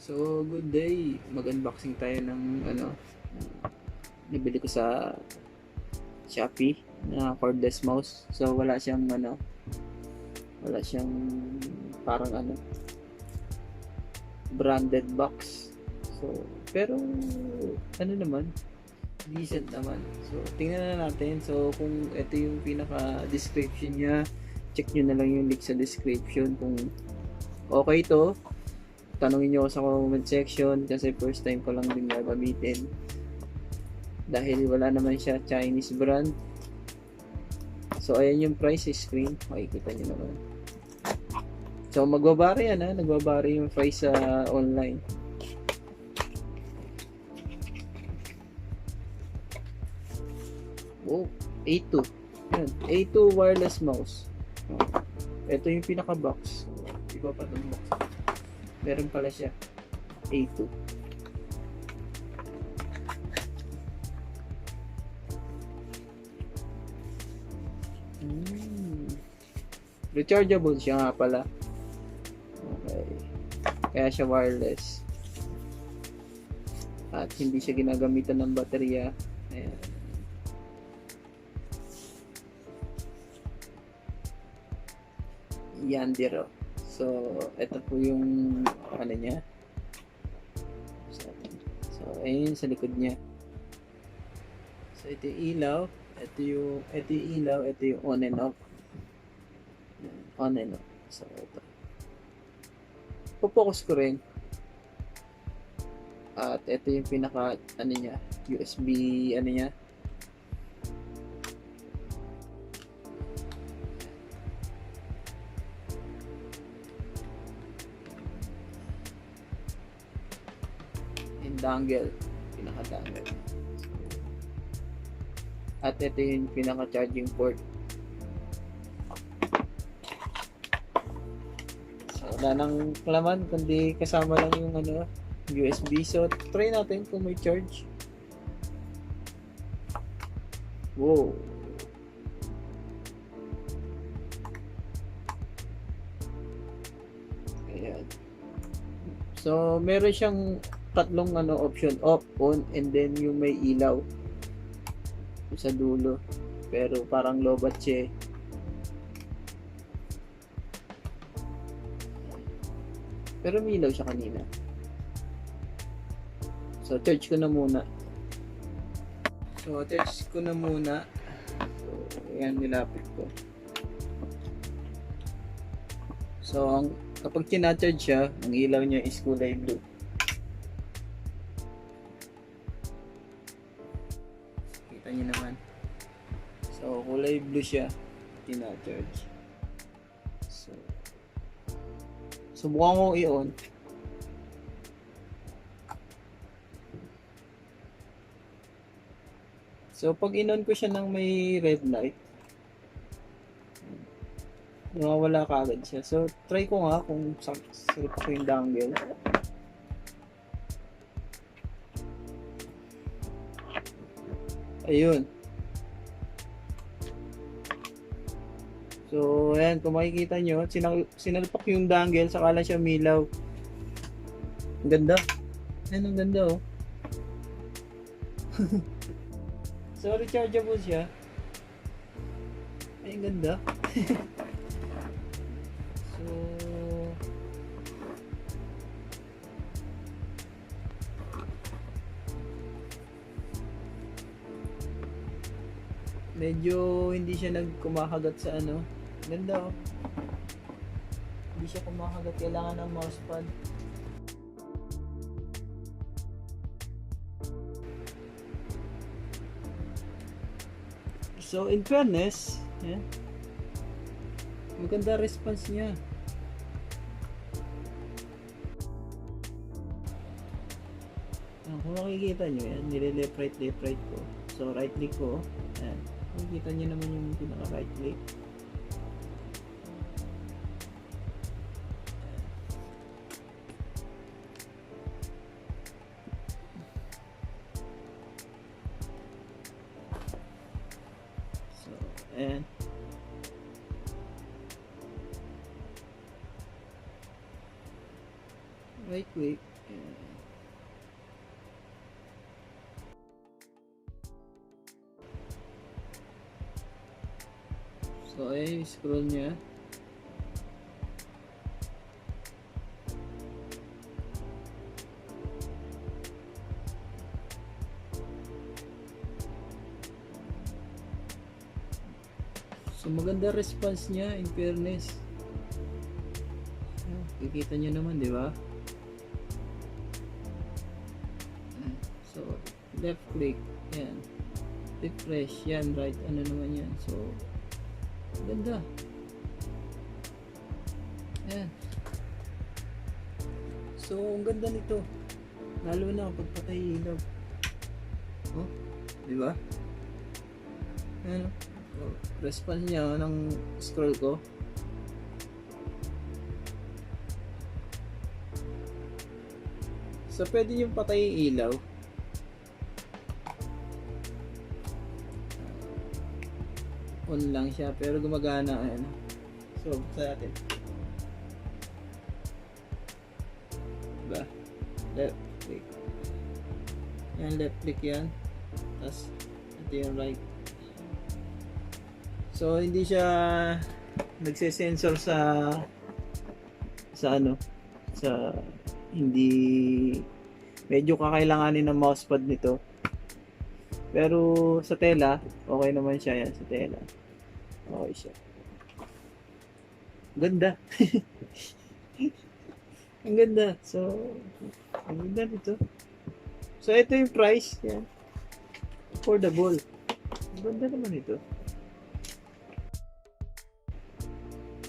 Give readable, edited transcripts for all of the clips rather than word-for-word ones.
So, good day. Mag-unboxing tayo ng nabili ko sa Shopee na cordless mouse. So, wala siyang parang branded box. So, pero naman, decent naman. So, tingnan na natin. So, kung ito yung pinaka description niya, check nyo na lang yung link sa description kung okay to. Tanungin nyo ako sa comment section kasi first time ko lang din gagamitin dahil wala naman siya Chinese brand. So ayan yung price screen, makikita nyo naman. So magbabari yan, nagbabari yung price sa online. Oh, A2 yan, A2 wireless mouse. Ito yung pinaka box. Iba pa itong box. Meron pala siya A2. Rechargeable siya nga pala. Okay. Kaya siya wireless. At hindi siya ginagamitan ng baterya. Ayan. Yindiro. So, ito po yung niya. So, ayun sa likod niya. So, ito yung ilaw. Ito yung ilaw. Ito yung on and off. On and off. So, ito. Focus ko rin. At ito yung pinaka, niya, USB, niya. Dangle, pinaka-dangle. At ito yung pinaka-charging port. So, wala nang laman, kundi kasama lang yung USB. So, try natin kung may charge. Wow! Ayan. So, meron siyang tatlong option, off, on, and then yung may ilaw sa dulo, pero parang lobat siya. Pero may ilaw siya kanina. So charge ko na muna. So ayan, nilapit ko. So kapag tina-charge siya, ang ilaw niya is kulay blue. Nyo naman. So, kulay blue siya. Tina-charge. So, subukan ko i-on. So, pag in-on ko siya ng may red light, nawawala ka agad siya. So, try ko nga kung sakit ko yung dangle. Ayun. So, ayan, kung makikita nyo, sinalpak yung dangle, saka lang siya milaw. Ang ganda. Ayan, ang ganda, oh. So, rechargeable siya. Ay, ang ganda. So, medyo hindi siya nagkumakagat sa ganda, oh. Hindi siya kumakagat, kailangan ng mousepad. So in fairness, maganda response niya. Kung makikita nyo yan, nile-left right ko. So right click ko, ayan. Makikita nyo naman yung pinaka right click. So, ayan. Right click. So, scroll niya. So, maganda response niya, in fairness. Kikita niyo naman, di ba? So, left click, yan. Refresh, yan, right, ano naman yan. So, ganda. Yan. So, ang ganda nito. Lalo na kapag patay ilaw. Oh, di ba? Ano? Response niya ng scroll ko. So, pwede yung patay yung ilaw. On lang siya, pero gumagana. Ayan. So, buksan natin. Diba? Left click. Yan, left click yan. Tapos, ito yung right. So, hindi siya nagsesensor sa ano, sa hindi, medyo kakailanganin ng mousepad nito. Pero sa tela, okay naman siya yan sa tela. Okay siya. Ganda. Ang ganda. So, ang ganda nito. So, ito yung price. Yan. Affordable. Ang ganda naman ito.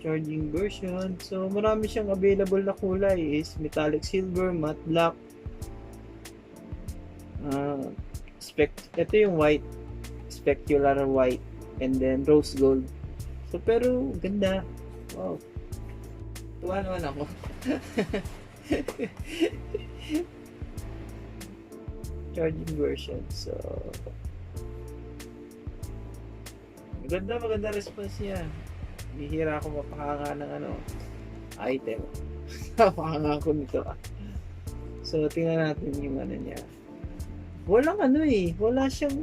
Charging version. So, marami siyang available na kulay. Is metallic silver, matte black. Ito yung white. Specular white. And then, rose gold. So, pero, ganda. Wow. Tuwa naman ako. Charging version. So, maganda response niya. Bihira ako mapakanga ng item. Mapakanga ko nito. So, tingnan natin yung niya. Walang wala siyang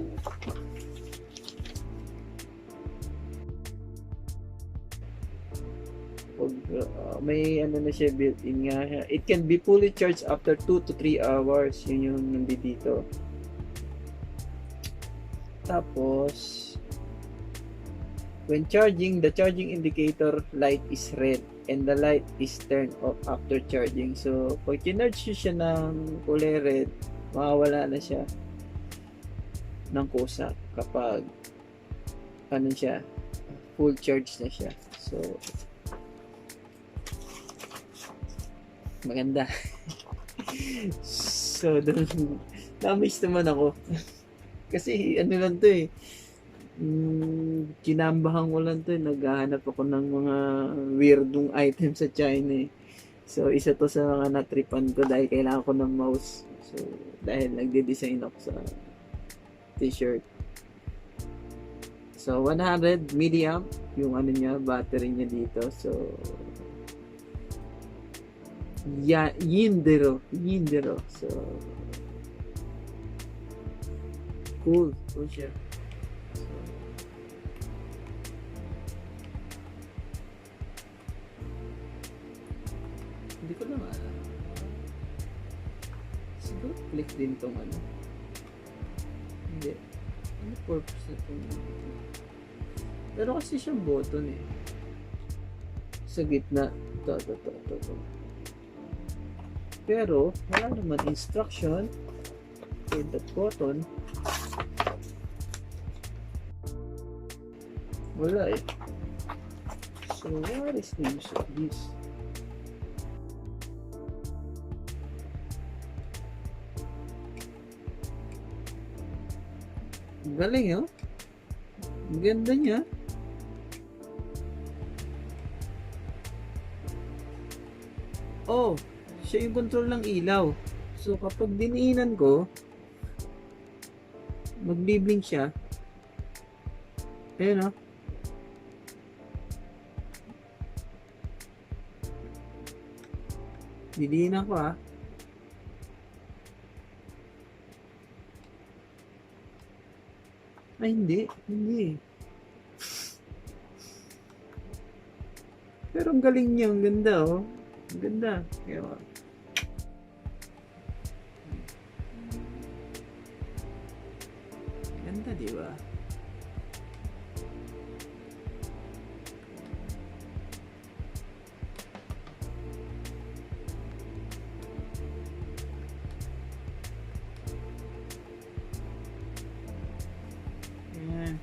may na siya built-in nga siya. It can be fully charged after 2 to 3 hours. Yun yung nandito. Tapos, when charging, the charging indicator light is red and the light is turned off after charging. So, pag kinarge siya ng kulay red, mawawala na siya ng kusa kapag siya, full charge na siya. So, maganda. So, na-miss naman ako. Kasi, lang to kinambahan ko lang to. Naghahanap ako ng mga weirdong items sa China. So, isa to sa mga natripan ko dahil kailangan ko ng mouse. So, dahil nagde-design ako sa t-shirt. So, 100 milliamp yung niya, battery niya dito. So, Yindiro. So, cool siya. So, hindi ko lang alam. Siguro click din tong Hindi. Ano purpose na itong pero kasi siyang button sa gitna. Ito. Pero wala naman instruction. Hit that button. Wala So what is the use of this? Galing Ang ganda niya. Oh, siya yung control ng ilaw. So kapag diniinan ko, magbi-blink siya. Ayun Didiinan ko Ay, hindi. Pero ang galing niya, ang ganda, oh. Ang ganda. Kaya, ganda, di ba? Ayan.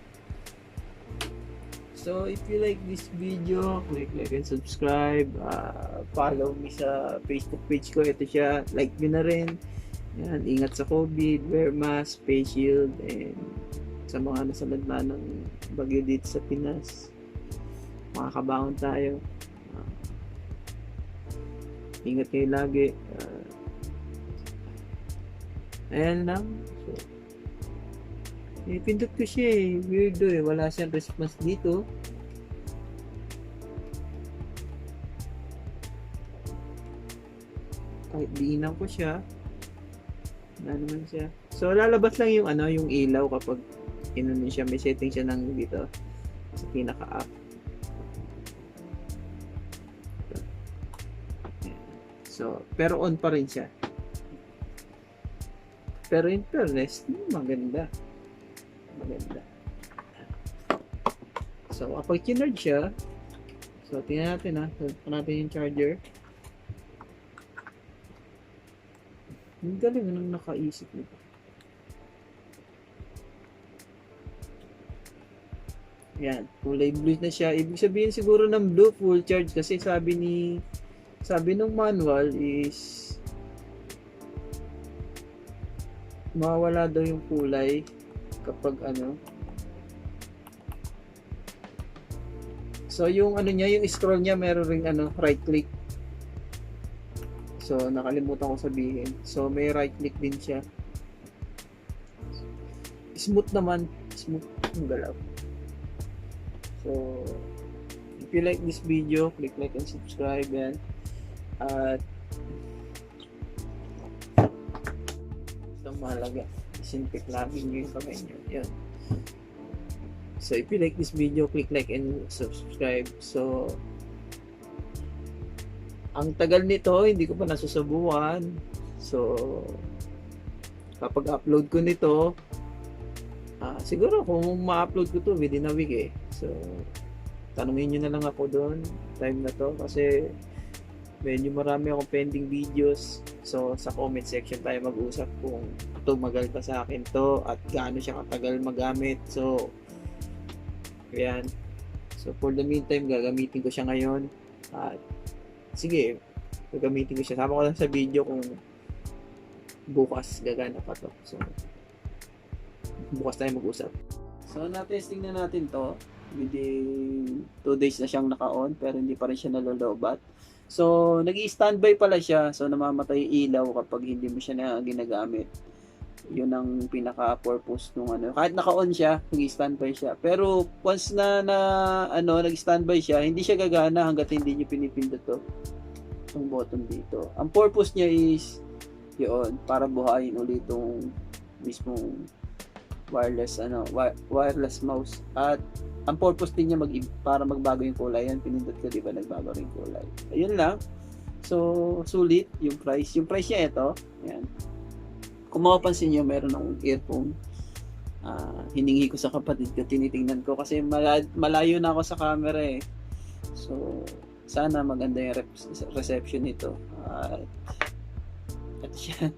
So, if you like this video, click like and subscribe. Follow me sa Facebook page ko. Ito siya. Like nyo na rin. Yan, ingat sa COVID, wear mask, face shield, and sa mga nasalad na ng bagyo dito sa Pinas. Makakabangon tayo. Ingat kayo lagi. Ayan lang. So, pindot ko siya eh. Weirdo eh. Wala siyang response dito. Kahit diinan ko siya. Wala naman siya. So, lalabas lang yung yung ilaw kapag inano siya. May setting siya ng dito sa pinaka-app. So, pero on pa rin siya. Pero in fairness, maganda. So, kapag kinard siya, so, tingnan natin Tignan natin yung charger. Ang galing nang nakaisip nito. Yan, kulay blue na siya. Ibig sabihin siguro ng blue full charge kasi sabi nung manual is mawawala daw yung kulay kapag So yung niya, yung scroll niya meron ring right click. So nakalimutan ko sabihin. So may right click din siya. Smooth naman, smooth yung galaw. So if you like this video, click like and subscribe yan. At ito mahalaga, disinfect lagi nyo yung kamay nyo. Yan. So if you like this video, click like and subscribe. So ang tagal nito, hindi ko pa nasusubukan. So kapag upload ko nito, siguro kung ma-upload ko to within a week eh. So tanungin nyo na lang ako doon time na to kasi medyo marami akong pending videos. So sa comment section tayo mag-usap kung tumagal pa sa akin to at gaano siya katagal magamit. So ayan. So for the meantime, gagamitin ko siya ngayon. At sige, gagamitin ko siya. Sama ko lang sa video kung bukas gagana pa to. So bukas tayo mag-usap. So na-testing na natin to. Within 2 days na siyang naka-on pero hindi pa rin siya nalolobat. So nag-i-standby pala siya. So namamatay ilaw kapag hindi mo siya na ginagamit. Yun ang pinaka-purpose nung Kahit naka-on siya, nag-standby siya. Pero once na nag-standby siya, hindi siya gagana hangga't hindi niyo pinipindot to. Yung button dito. Ang purpose niya is yun, para buhayin ulit itong mismong wireless mouse. At ang purpose din niya para magbago yung kulay. Yan, pinindot ko, di ba, nagbago rin kulay. Ayun lang. So, sulit yung price. Yung price niya ito. Yan. Kung mapapansin nyo, meron akong earphone. Hiningi ko sa kapatid ko, tinitingnan ko kasi malayo na ako sa camera eh. So, sana maganda yung reception nito. At siya.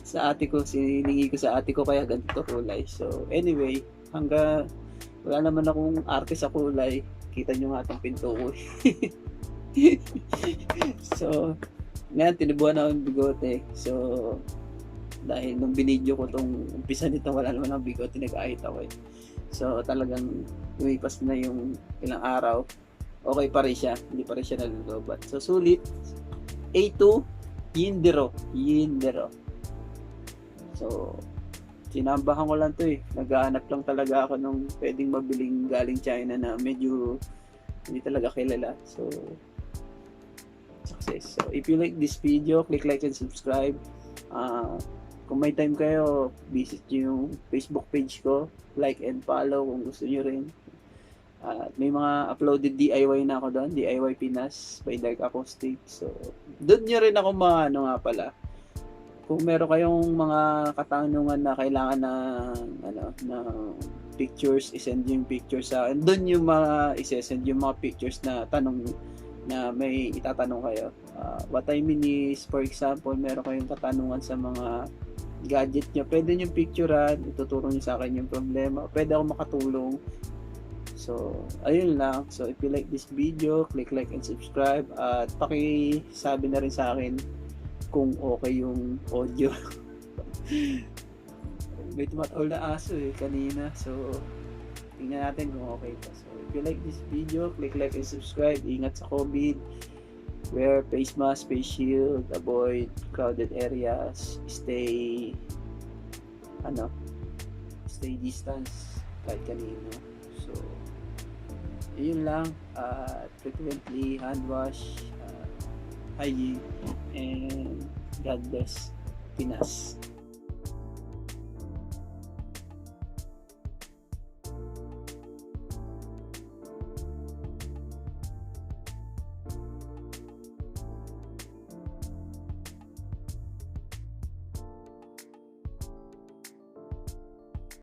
Sa ate ko, hiningi ko sa ate ko kaya ganito kulay. So, anyway, hanggang wala naman akong arte sa kulay, kita nyo nga itong pinto ko. So, ngayon, tinibuhan ako ng bigote. So, dahil nung binidyo ko tong umpisa nito, wala naman ang bigote, nag-ahit ako eh. So talagang lumipas na yung ilang araw, okay pa rin siya, hindi pa rin siya nalulubat. So sulit. A2 Yindiro. So sinambahan ko lang to eh. Naghahanap lang talaga ako nung pwedeng mabiling galing China na medyo hindi talaga kilala. So success. So if you like this video, click like and subscribe. kung may time kayo, visit nyo yung Facebook page ko, like and follow kung gusto nyo rin. At may mga uploaded DIY na ako doon, DIY Pinas by Dark Acoustic. So, doon nyo rin ako ano nga pala. Kung meron kayong mga katanungan na kailangan ng pictures, isend yung pictures sa akin. Doon yung mga isesend yung mga pictures na tanong na may itatanong kayo. What I mean is, for example, meron kayong katanungan sa mga gadget nyo, pwede nyo picturean, ituturo nyo sa akin yung problema, pwede ako makatulong. So, ayun lang. So, if you like this video, click like and subscribe. At pakisabi na rin sa akin kung okay yung audio. May tumatawal na aso kanina. So, tingnan natin kung okay pa. So, if you like this video, click like and subscribe. Ingat sa COVID. Wear face mask, face shield, avoid crowded areas, stay distance kahit kanino. So, yun lang. Frequently hand wash, hygiene, and God bless Pinas.